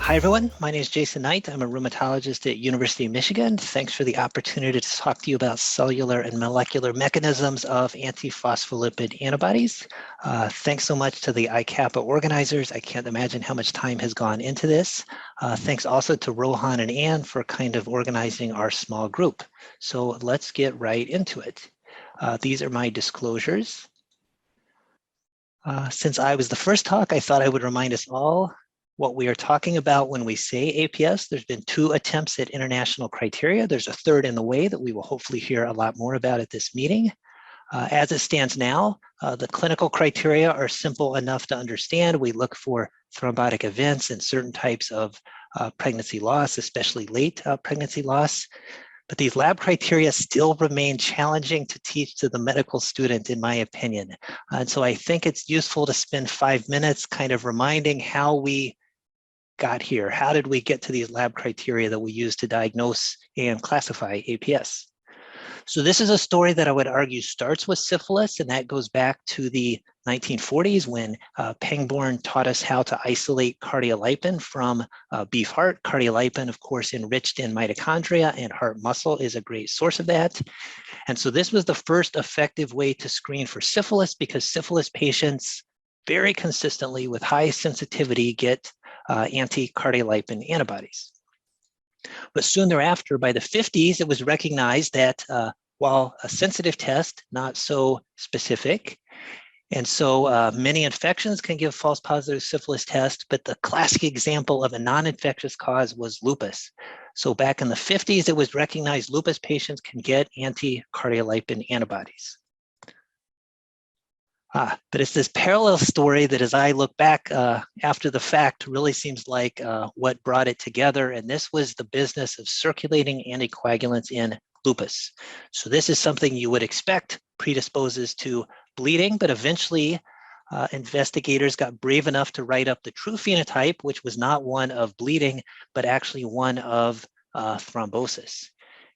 Hi, everyone. My name is Jason Knight. I'm a rheumatologist at University of Michigan. Thanks for the opportunity to talk to you about cellular and molecular mechanisms of antiphospholipid antibodies. Thanks so much to the ICAPA organizers. I can't imagine how much time has gone into this. Thanks also to Rohan and Ann for kind of organizing our small group. So let's get right into it. These are my disclosures. Since I was the first talk, I thought I would remind us all what we are talking about when we say APS. There's been 2 attempts at international criteria. There's a third in the way that we will hopefully hear a lot more about at this meeting. As it stands now, the clinical criteria are simple enough to understand. We look for thrombotic events and certain types of pregnancy loss, especially late pregnancy loss. But these lab criteria still remain challenging to teach to the medical student, in my opinion. And so I think it's useful to spend 5 minutes kind of reminding how we got here. How did we get to these lab criteria that we use to diagnose and classify APS? So this is a story that I would argue starts with syphilis, and that goes back to the 1940s when Pangborn taught us how to isolate cardiolipin from beef heart. Cardiolipin, of course, enriched in mitochondria, and heart muscle is a great source of that. And so this was the first effective way to screen for syphilis, because syphilis patients very consistently with high sensitivity get anti-cardiolipin antibodies. But soon thereafter, by the 50s, it was recognized that while a sensitive test, not so specific, and so many infections can give false positive syphilis test, but the classic example of a non-infectious cause was lupus. So back in the 50s, it was recognized lupus patients can get anti-cardiolipin antibodies. But it's this parallel story that as I look back after the fact really seems like what brought it together. And this was the business of circulating anticoagulants in lupus. So this is something you would expect predisposes to bleeding, but eventually investigators got brave enough to write up the true phenotype, which was not one of bleeding, but actually one of thrombosis.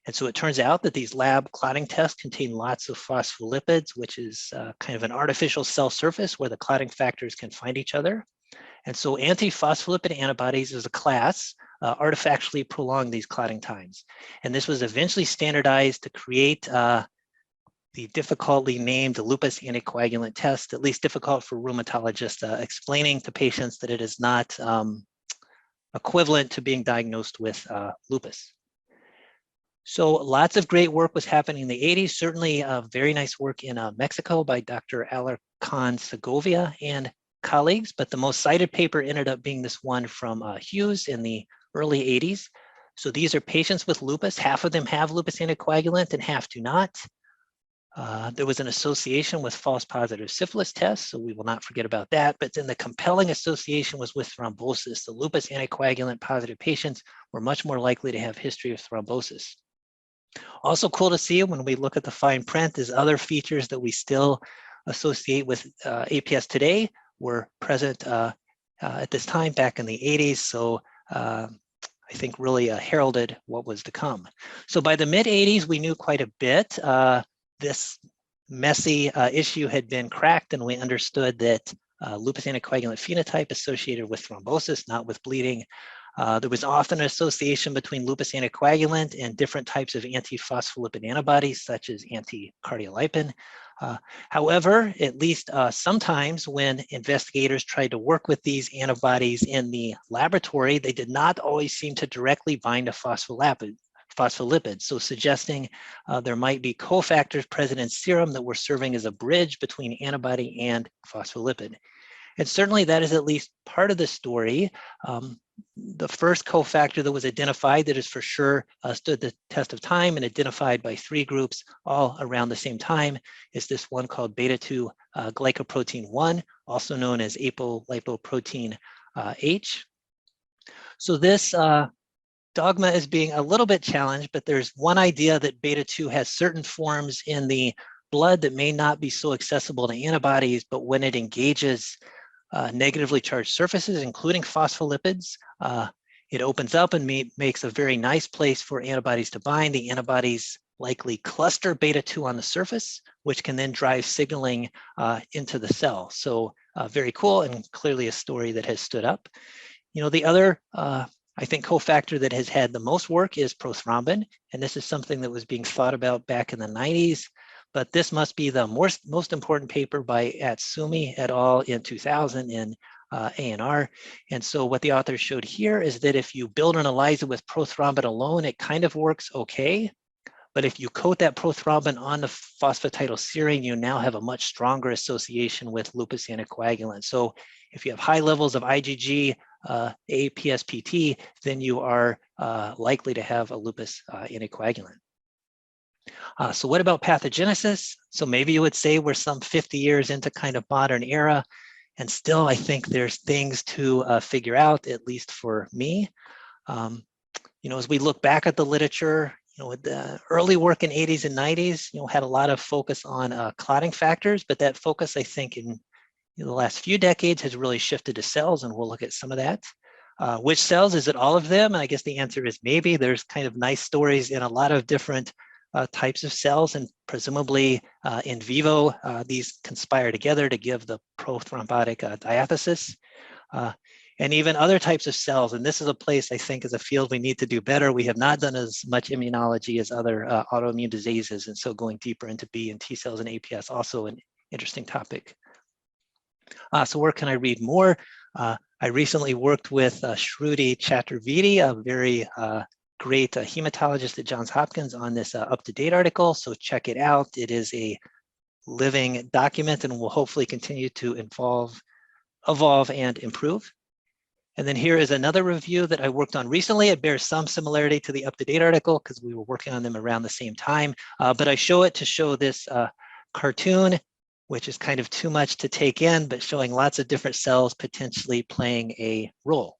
And so it turns out that these lab clotting tests contain lots of phospholipids, which is kind of an artificial cell surface where the clotting factors can find each other. And so antiphospholipid antibodies as a class artifactually prolong these clotting times. And this was eventually standardized to create the difficultly named lupus anticoagulant test, at least difficult for rheumatologists, explaining to patients that it is not equivalent to being diagnosed with lupus. So lots of great work was happening in the 80s, certainly very nice work in Mexico by Dr. Alarcon Segovia and colleagues, but the most cited paper ended up being this one from Hughes in the early 80s. So these are patients with lupus. Half of them have lupus anticoagulant and half do not. There was an association with false positive syphilis tests, so we will not forget about that. But then the compelling association was with thrombosis. The lupus anticoagulant positive patients were much more likely to have history of thrombosis. Also cool to see when we look at the fine print is other features that we still associate with APS today were present at this time back in the 80s. So I think really heralded what was to come. So by the mid 80s, we knew quite a bit. This messy issue had been cracked, and we understood that lupus anticoagulant phenotype associated with thrombosis, not with bleeding. There was often an association between lupus anticoagulant and different types of antiphospholipid antibodies, such as anti-cardiolipin. However, at least sometimes when investigators tried to work with these antibodies in the laboratory, they did not always seem to directly bind to phospholipids, so suggesting there might be cofactors present in serum that were serving as a bridge between antibody and phospholipid. And certainly that is at least part of the story. The first cofactor that was identified that is for sure stood the test of time and identified by 3 groups all around the same time is this one called beta-2 glycoprotein 1, also known as apolipoprotein H. So this dogma is being a little bit challenged, but there's one idea that beta-2 has certain forms in the blood that may not be so accessible to antibodies, but when it engages negatively charged surfaces, including phospholipids, it opens up and makes a very nice place for antibodies to bind. The antibodies likely cluster beta-2 on the surface, which can then drive signaling into the cell. So very cool and clearly a story that has stood up. The other, I think, cofactor that has had the most work is prothrombin, and this is something that was being thought about back in the 90s, but this must be the most important paper by Atsumi et al. In 2000 in ANR. And so what the authors showed here is that if you build an ELISA with prothrombin alone, it kind of works okay. But if you coat that prothrombin on the phosphatidylserine, you now have a much stronger association with lupus anticoagulant. So if you have high levels of IgG, APS, PT, then you are likely to have a lupus anticoagulant. So what about pathogenesis? So maybe you would say we're some 50 years into kind of modern era, and still I think there's things to figure out, at least for me. As we look back at the literature, with the early work in 80s and 90s, had a lot of focus on clotting factors, but that focus, I think, in the last few decades has really shifted to cells, and we'll look at some of that. Which cells? Is it all of them? And I guess the answer is maybe. There's kind of nice stories in a lot of different types of cells, and presumably in vivo, these conspire together to give the prothrombotic diathesis. And even other types of cells, and this is a place I think as a field we need to do better. We have not done as much immunology as other autoimmune diseases, and so going deeper into B and T cells and APS, also an interesting topic. So where can I read more? I recently worked with Shruti Chaturvedi, a very great hematologist at Johns Hopkins, on this up-to-date article, so check it out. It is a living document and will hopefully continue to evolve and improve. And then here is another review that I worked on recently. It bears some similarity to the up-to-date article because we were working on them around the same time, but I show it to show this cartoon, which is kind of too much to take in, but showing lots of different cells potentially playing a role.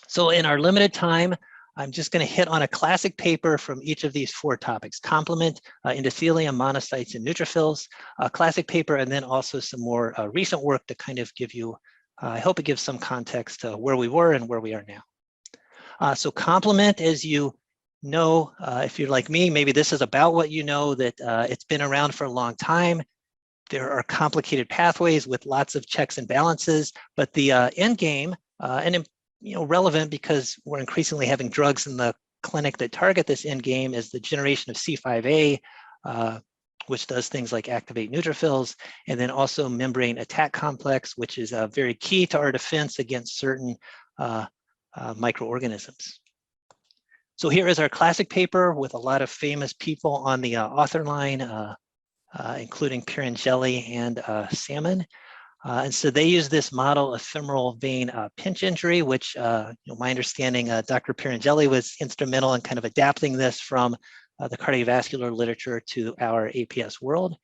So in our limited time, I'm just going to hit on a classic paper from each of these 4 topics: complement, endothelium, monocytes, and neutrophils, a classic paper, and then also some more recent work to kind of give you, I hope it gives some context to where we were and where we are now. So complement, as you know, if you're like me, maybe this is about what you know, that it's been around for a long time. There are complicated pathways with lots of checks and balances, but the end game, and relevant because we're increasingly having drugs in the clinic that target this end game, is the generation of C5a, which does things like activate neutrophils, and then also membrane attack complex, which is very key to our defense against certain microorganisms. So here is our classic paper with a lot of famous people on the author line, including Pirangeli and Salmon. And so they use this model of femoral vein pinch injury, which my understanding, Dr. Pirangeli was instrumental in kind of adapting this from the cardiovascular literature to our APS world.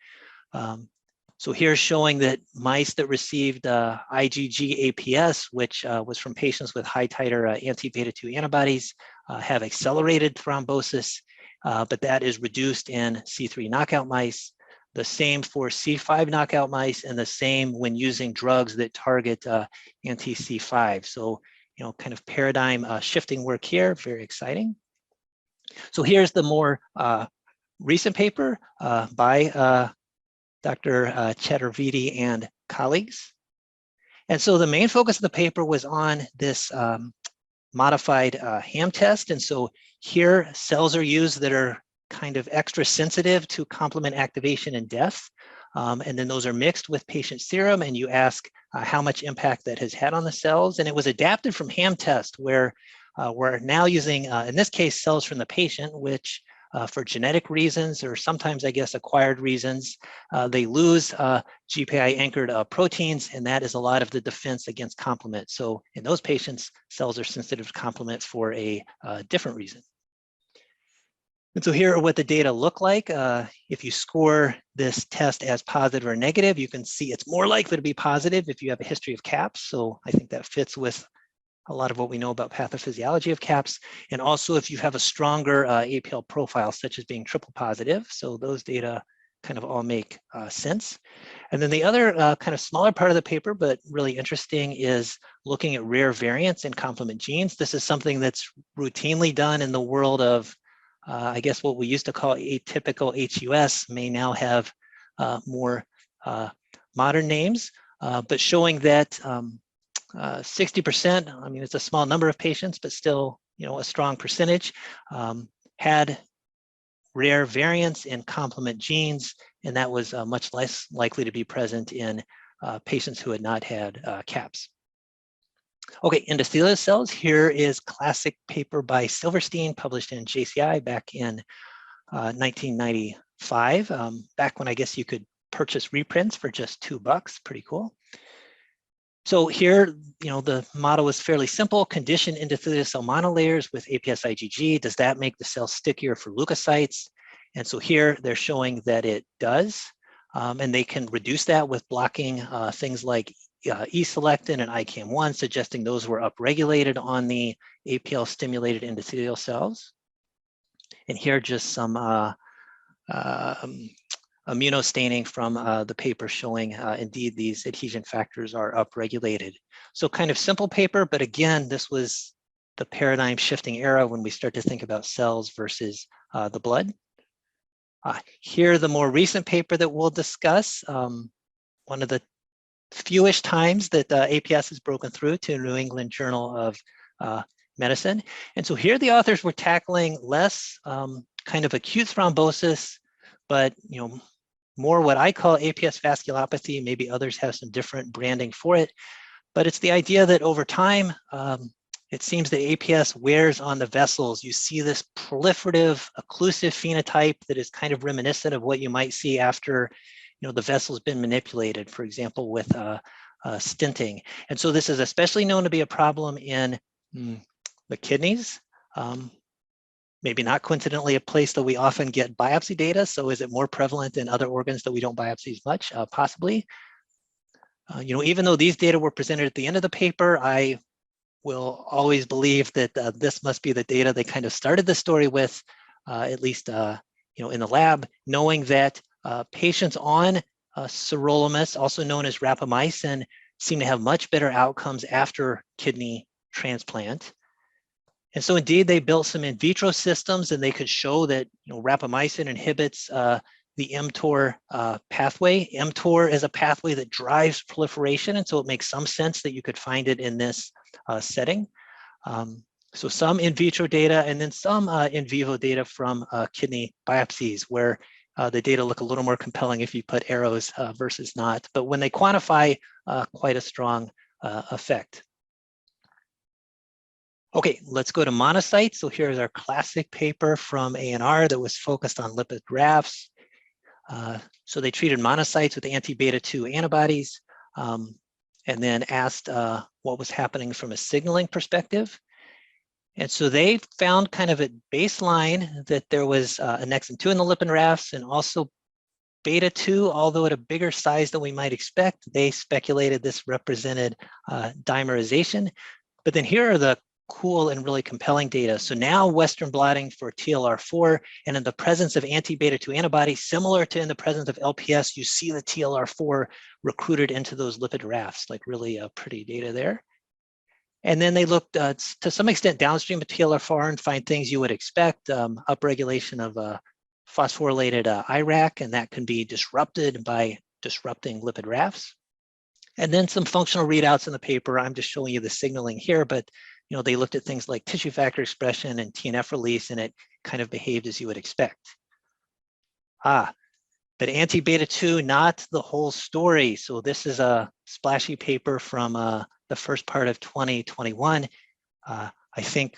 So here's showing that mice that received IgG APS, which was from patients with high titer anti-beta 2 antibodies, have accelerated thrombosis, but that is reduced in C3 knockout mice. The same for C5 knockout mice, and the same when using drugs that target anti-C5. So, kind of paradigm shifting work here, very exciting. So here's the more recent paper by Dr. Chaturvedi and colleagues. And so the main focus of the paper was on this modified ham test. And so here cells are used that are kind of extra sensitive to complement activation and death. And then those are mixed with patient serum, and you ask how much impact that has had on the cells. And it was adapted from ham test, where we're now using, in this case, cells from the patient, which for genetic reasons, or sometimes, I guess, acquired reasons, they lose GPI-anchored proteins, and that is a lot of the defense against complement. So in those patients, cells are sensitive to complement for a different reason. And so here are what the data look like. If you score this test as positive or negative, you can see it's more likely to be positive if you have a history of CAPS. So I think that fits with a lot of what we know about pathophysiology of CAPS. And also if you have a stronger APL profile, such as being triple positive. So those data kind of all make sense. And then the other kind of smaller part of the paper, but really interesting, is looking at rare variants in complement genes. This is something that's routinely done in the world of I guess what we used to call atypical HUS may now have more modern names, but showing that 60%, I mean, it's a small number of patients, but still, a strong percentage, had rare variants in complement genes, and that was much less likely to be present in patients who had not had CAPS. Okay, endothelial cells, here is classic paper by Silverstein, published in JCI back in 1995, back when I guess you could purchase reprints for just $2, pretty cool. So here, the model is fairly simple: condition endothelial cell monolayers with APS IgG. Does that make the cell stickier for leukocytes? And so here they're showing that it does, and they can reduce that with blocking things like E-selectin and ICAM1, suggesting those were upregulated on the APL stimulated endothelial cells. And here just some immunostaining from the paper showing indeed these adhesion factors are upregulated. So kind of simple paper, but again, this was the paradigm shifting era when we start to think about cells versus the blood. Here, the more recent paper that we'll discuss, one of the fewish times that APS has broken through to New England Journal of Medicine. And so here the authors were tackling less kind of acute thrombosis, but more what I call APS vasculopathy. Maybe others have some different branding for it, but it's the idea that over time, it seems that APS wears on the vessels. You see this proliferative, occlusive phenotype that is kind of reminiscent of what you might see after the vessel's been manipulated, for example, with stenting. And so this is especially known to be a problem in the kidneys. Maybe not coincidentally a place that we often get biopsy data. So is it more prevalent in other organs that we don't biopsy as much? Possibly. Even though these data were presented at the end of the paper, I will always believe that this must be the data they kind of started the story with, at least in the lab, knowing that patients on sirolimus, also known as rapamycin, seem to have much better outcomes after kidney transplant. And so indeed, they built some in vitro systems, and they could show that rapamycin inhibits the mTOR pathway. mTOR is a pathway that drives proliferation, and so it makes some sense that you could find it in this setting. So some in vitro data, and then some in vivo data from kidney biopsies, where the data look a little more compelling if you put arrows versus not. But when they quantify, quite a strong effect. Okay, let's go to monocytes. So here's our classic paper from ANR that was focused on lipid grafts. So they treated monocytes with anti-beta-2 antibodies, and then asked what was happening from a signaling perspective. And so they found kind of at baseline that there was annexin-2 in the lipid grafts, and also beta-2, although at a bigger size than we might expect. They speculated this represented dimerization. But then here are the cool and really compelling data. So now Western blotting for TLR4, and in the presence of anti-beta-2 antibodies, similar to in the presence of LPS, you see the TLR4 recruited into those lipid rafts, like really pretty data there. And then they looked to some extent downstream of TLR4 and find things you would expect, upregulation of phosphorylated IRAC, and that can be disrupted by disrupting lipid rafts. And then some functional readouts in the paper. I'm just showing you the signaling here, but they looked at things like tissue factor expression and TNF release, and it kind of behaved as you would expect. But anti-beta-2, not the whole story. So this is a splashy paper from the first part of 2021. I think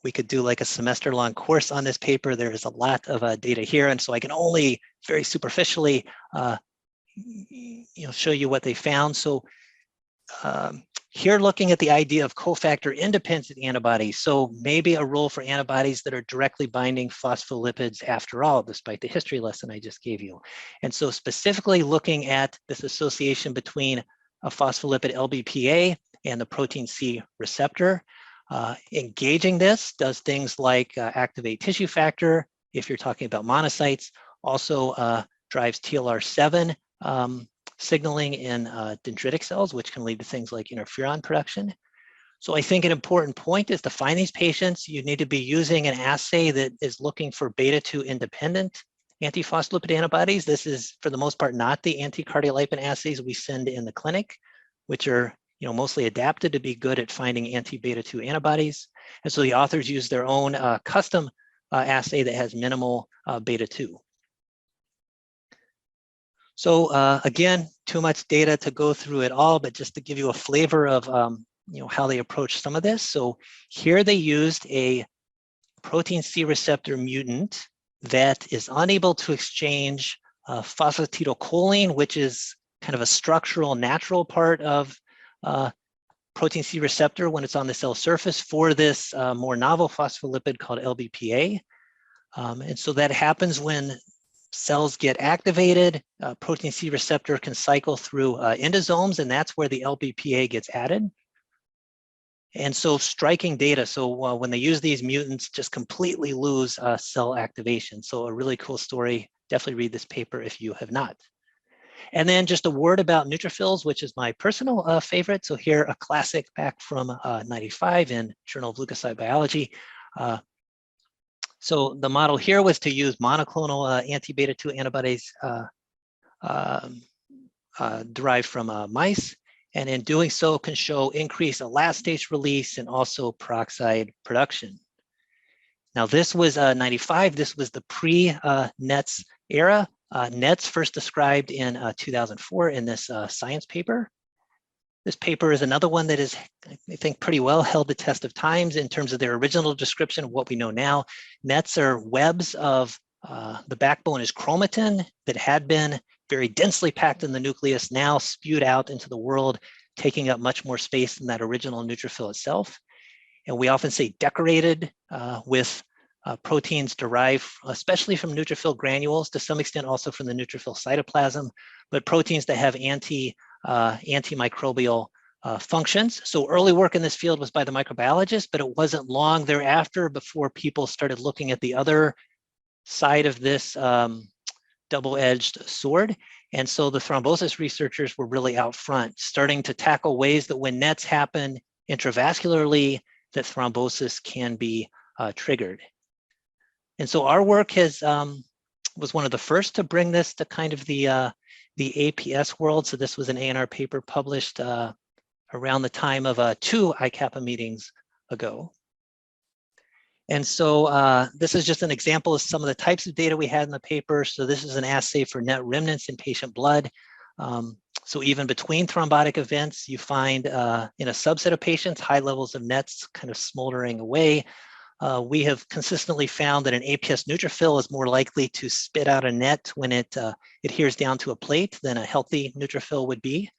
we could do like a semester-long course on this paper. There is a lot of data here, and so I can only very superficially show you what they found. So here, looking at the idea of cofactor independent antibodies. So maybe a role for antibodies that are directly binding phospholipids after all, despite the history lesson I just gave you. And so specifically looking at this association between a phospholipid LBPA and the protein C receptor. Engaging this does things like activate tissue factor, if you're talking about monocytes, also drives TLR7 signaling in dendritic cells, which can lead to things like interferon production. So I think an important point is to find these patients, you need to be using an assay that is looking for beta-2 independent antiphospholipid antibodies. This is, for the most part, not the anticardiolipin assays we send in the clinic, which are mostly adapted to be good at finding anti-beta-2 antibodies. And so the authors used their own custom assay that has minimal beta-2. So again, too much data to go through it all, but just to give you a flavor of how they approach some of this. So here they used a protein C receptor mutant that is unable to exchange phosphatidylcholine, which is kind of a structural natural part of protein C receptor when it's on the cell surface, for this more novel phospholipid called LBPA. And so that happens when cells get activated. Protein C receptor can cycle through endosomes, and that's where the LBPA gets added. And so striking data. So when they use these mutants, just completely lose cell activation. So a really cool story. Definitely read this paper if you have not. And then just a word about neutrophils, which is my personal favorite. So here, a classic back from 95 in Journal of Leukocyte Biology. So the model here was to use monoclonal anti-beta-2 antibodies derived from mice. And in doing so, can show increased elastase release and also peroxide production. Now, this was 95. This was the pre-NETs era. NETs first described in 2004 in this science paper. This paper is another one that is, I think, pretty well held the test of times in terms of their original description of what we know now. NETs are webs of, the backbone is chromatin that had been very densely packed in the nucleus, now spewed out into the world, taking up much more space than that original neutrophil itself. And we often say decorated with proteins derived especially from neutrophil granules, to some extent also from the neutrophil cytoplasm, but proteins that have antimicrobial functions. So early work in this field was by the microbiologists, but it wasn't long thereafter before people started looking at the other side of this double-edged sword. And so the thrombosis researchers were really out front, starting to tackle ways that when NETs happen intravascularly, that thrombosis can be triggered. And so our work was one of the first to bring this to kind of the APS world. So this was an A&R paper published around the time of 2 ICAPA meetings ago. And so this is just an example of some of the types of data we had in the paper. So this is an assay for NET remnants in patient blood. So even between thrombotic events, you find in a subset of patients, high levels of NETs kind of smoldering away. We have consistently found that an APS neutrophil is more likely to spit out a NET when it adheres down to a plate than a healthy neutrophil would be.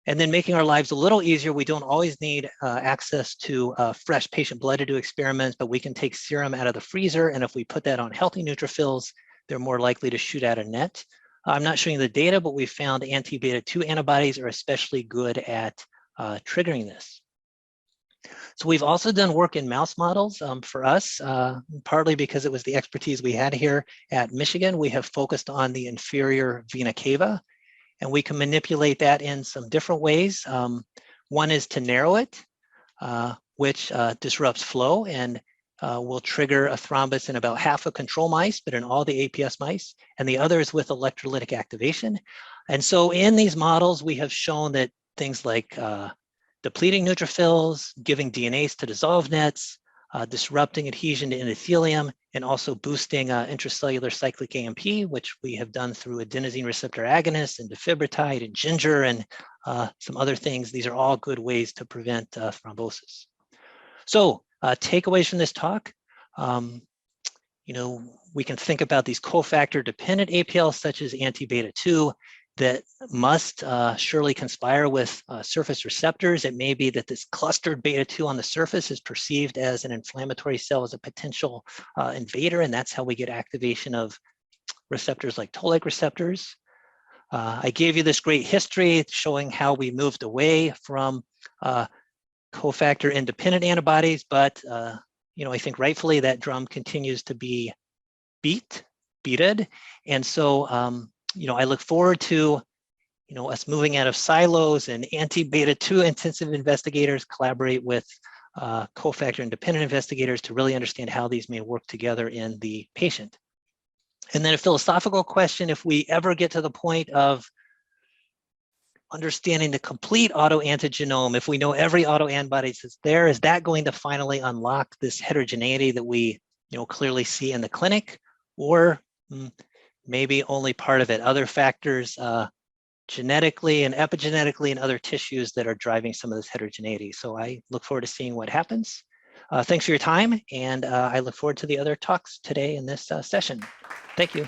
And then making our lives a little easier, we don't always need access to fresh patient blood to do experiments, but we can take serum out of the freezer. And if we put that on healthy neutrophils, they're more likely to shoot out a NET. I'm not showing the data, but we found anti-beta-2 antibodies are especially good at triggering this. So we've also done work in mouse models for us, partly because it was the expertise we had here at Michigan. We have focused on the inferior vena cava, and we can manipulate that in some different ways. One is to narrow it, which disrupts flow and will trigger a thrombus in about half of control mice, but in all the APS mice, and the other is with electrolytic activation. And so in these models, we have shown that things like depleting neutrophils, giving DNase to dissolve NETs, disrupting adhesion to endothelium, and also boosting intracellular cyclic AMP, which we have done through adenosine receptor agonists and defibrotide and ginger and some other things. These are all good ways to prevent thrombosis. So takeaways from this talk, we can think about these cofactor dependent APLs such as anti-beta-2 that must surely conspire with surface receptors. It may be that this clustered beta-2 on the surface is perceived as an inflammatory cell, as a potential invader, and that's how we get activation of receptors like toll-like receptors. I gave you this great history showing how we moved away from cofactor independent antibodies, but I think rightfully that drum continues to be beated, and so I look forward to, us moving out of silos and anti-beta-2 intensive investigators collaborate with cofactor independent investigators to really understand how these may work together in the patient. And then a philosophical question: if we ever get to the point of understanding the complete autoantigenome, if we know every autoantibody that's there, is that going to finally unlock this heterogeneity that we clearly see in the clinic? Or maybe only part of it, other factors genetically and epigenetically and other tissues that are driving some of this heterogeneity. So I look forward to seeing what happens. Thanks for your time, and I look forward to the other talks today in this session. Thank you.